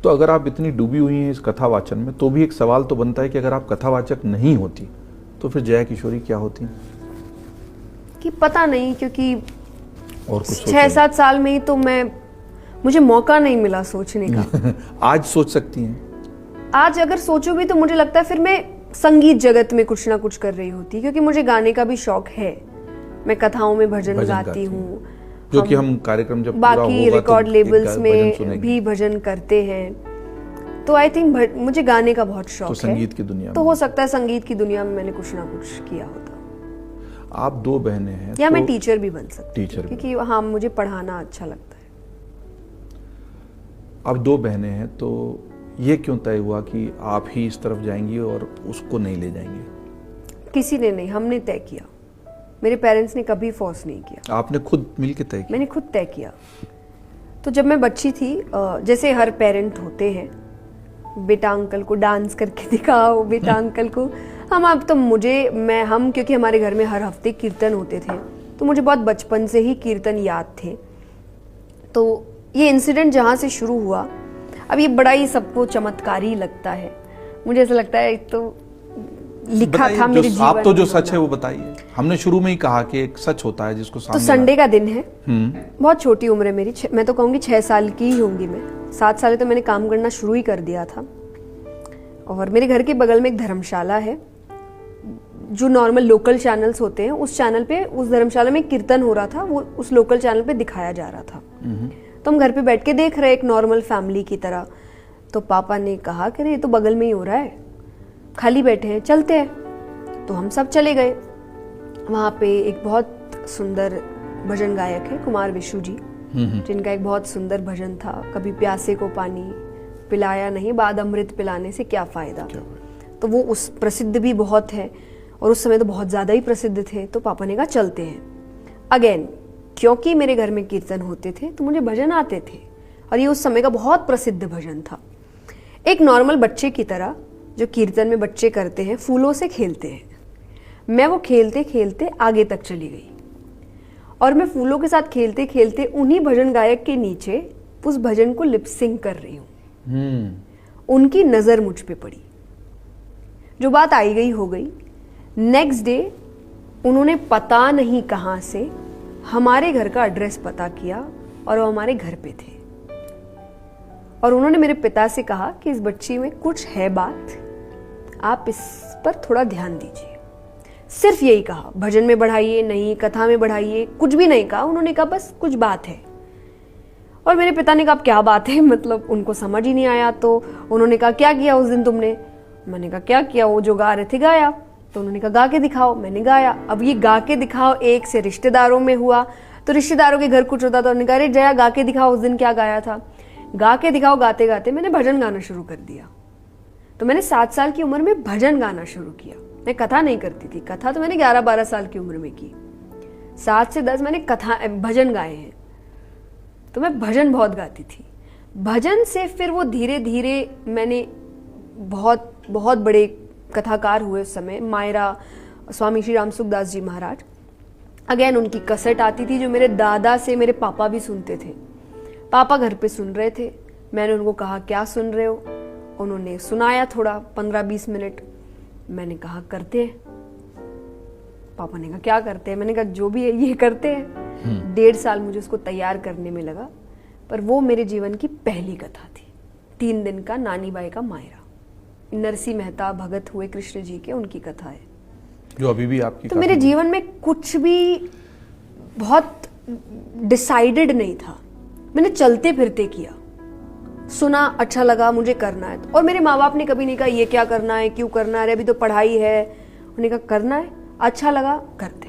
तो अगर आप इतनी डूबी हुई हैं इस कथावाचन में, तो भी एक सवाल तो बनता है कि अगर आप कथावाचक नहीं होती तो फिर जया किशोरी क्या होती? कि पता नहीं, क्योंकि और कुछ 6-7 साल में ही तो मुझे मौका नहीं मिला सोचने का। आज सोच सकती हैं? आज अगर सोचो भी तो मुझे लगता है फिर मैं संगीत जगत में कुछ ना कुछ कर रही होती, क्योंकि मुझे गाने का भी शौक है। मैं कथाओं में भजन गाती हूँ, जो कि हम कार्यक्रम जब बाकी रिकॉर्ड लेबल्स में भी भजन करते हैं। तो आई थिंक मुझे गाने का बहुत शौक है। तो संगीत की दुनिया तो हो सकता है संगीत की दुनिया में मैंने कुछ ना कुछ किया होता। आप 2 बहनें हैं, या तो मैं टीचर भी बन सकती हूँ, टीचर, क्योंकि हाँ मुझे पढ़ाना अच्छा लगता है। आप 2 बहनें हैं, तो ये क्यों तय हुआ कि आप ही इस तरफ जाएंगी और उसको नहीं ले जाएंगे? किसी ने नहीं, हमने तय किया। मेरे पेरेंट्स ने कभी फोर्स नहीं किया। आपने खुद मिलके तय किया? मैंने खुद तय किया। तो जब मैं बच्ची थी, जैसे हर पेरेंट होते हैं, बेटा अंकल को डांस करके दिखाओ, बेटा अंकल को हम क्योंकि हमारे घर में हर हफ्ते कीर्तन होते थे, तो मुझे बहुत बचपन से ही कीर्तन याद थे। तो ये इंसिडेंट जहाँ से शुरू हुआ, अब ये बड़ा ही सबको चमत्कारी लगता है, मुझे ऐसा लगता है तो लिखा था मेरे जीवन। आप तो जो सच है वो बताइए। हमने शुरू में ही कहा कि एक सच होता है जिसको सामने। तो संडे का दिन है, बहुत छोटी उम्र है मेरी, मैं तो कहूँगी 6 साल की ही होंगी मैं। 7 साल तो मैंने काम करना शुरू ही कर दिया था। और मेरे घर के बगल में एक धर्मशाला है, जो नॉर्मल लोकल चैनल्स होते हैं, उस चैनल पे, उस धर्मशाला में कीर्तन हो रहा था, वो उस लोकल चैनल पे दिखाया जा रहा था। तो हम घर पे बैठ के देख रहे एक नॉर्मल फैमिली की तरह। तो पापा ने कहा कि ये तो बगल में ही हो रहा है, खाली बैठे हैं, चलते हैं। तो हम सब चले गए। वहाँ पे एक बहुत सुंदर भजन गायक है, कुमार विशु जी, जिनका एक बहुत सुंदर भजन था, कभी प्यासे को पानी पिलाया नहीं, बाद अमृत पिलाने से क्या फायदा। तो वो उस प्रसिद्ध भी बहुत है, और उस समय तो बहुत ज्यादा ही प्रसिद्ध थे। तो पापा ने कहा चलते हैं। अगेन, क्योंकि मेरे घर में कीर्तन होते थे तो मुझे भजन आते थे, और ये उस समय का बहुत प्रसिद्ध भजन था। एक नॉर्मल बच्चे की तरह, जो कीर्तन में बच्चे करते हैं, फूलों से खेलते हैं, मैं वो खेलते खेलते आगे तक चली गई। और मैं फूलों के साथ खेलते खेलते उन्हीं भजन गायक के नीचे उस भजन को लिपसिंग कर रही हूँ। उनकी नजर मुझ पे पड़ी। जो बात आई गई हो गई। नेक्स्ट डे उन्होंने पता नहीं कहाँ से हमारे घर का एड्रेस पता किया, और वो हमारे घर पे थे। और उन्होंने मेरे पिता से कहा कि इस बच्ची में कुछ है बात, आप इस पर थोड़ा ध्यान दीजिए। सिर्फ यही कहा, भजन में बढ़ाइए नहीं, कथा में बढ़ाइए, कुछ भी नहीं कहा। उन्होंने कहा बस कुछ बात है। और मेरे पिता ने कहा क्या बात है, मतलब उनको समझ ही नहीं आया। तो उन्होंने कहा क्या किया उस दिन तुमने? मैंने कहा क्या किया, वो जो गा रहे थे गाया। तो उन्होंने कहा गा के दिखाओ। मैंने गाया। अब ये गा के दिखाओ एक से रिश्तेदारों में हुआ, तो रिश्तेदारों के घर कुछ होता था, उन्होंने कहा अरे जया गा के दिखाओ उस दिन क्या गाया था। गा के दिखाओ, गाते गाते मैंने भजन गाना शुरू कर दिया। तो मैंने 7 साल की उम्र में भजन गाना शुरू किया। मैं कथा नहीं करती थी, कथा तो मैंने 11-12 साल की उम्र में की। 7 से 10 मैंने भजन गाए हैं। तो मैं भजन बहुत गाती थी। भजन से फिर वो धीरे धीरे मैंने बहुत बहुत बड़े कथाकार हुए उस समय, मायरा स्वामी श्री राम सुखदास जी महाराज। अगेन उनकी कैसेट आती थी, जो मेरे दादा से मेरे पापा भी सुनते थे। पापा घर पे सुन रहे थे, मैंने उनको कहा क्या सुन रहे हो? उन्होंने सुनाया थोड़ा 15-20 मिनट। मैंने कहा करते हैं। पापा ने कहा क्या करते हैं? मैंने कहा जो भी है ये करते हैं। 1.5 साल मुझे उसको तैयार करने में लगा, पर वो मेरे जीवन की पहली कथा थी। 3 दिन का नानी बाई का मायरा, नरसिंह मेहता भगत हुए कृष्ण जी के, उनकी कथा है जो अभी भी आपकी। तो मेरे जीवन में कुछ भी बहुत डिसाइडेड नहीं था, मैंने चलते फिरते किया, सुना अच्छा लगा मुझे करना है। और मेरे माँ बाप ने कभी नहीं कहा ये क्या करना है, क्यों करना है, अरे अभी तो पढ़ाई है। उन्होंने कहा करना है, अच्छा लगा करते।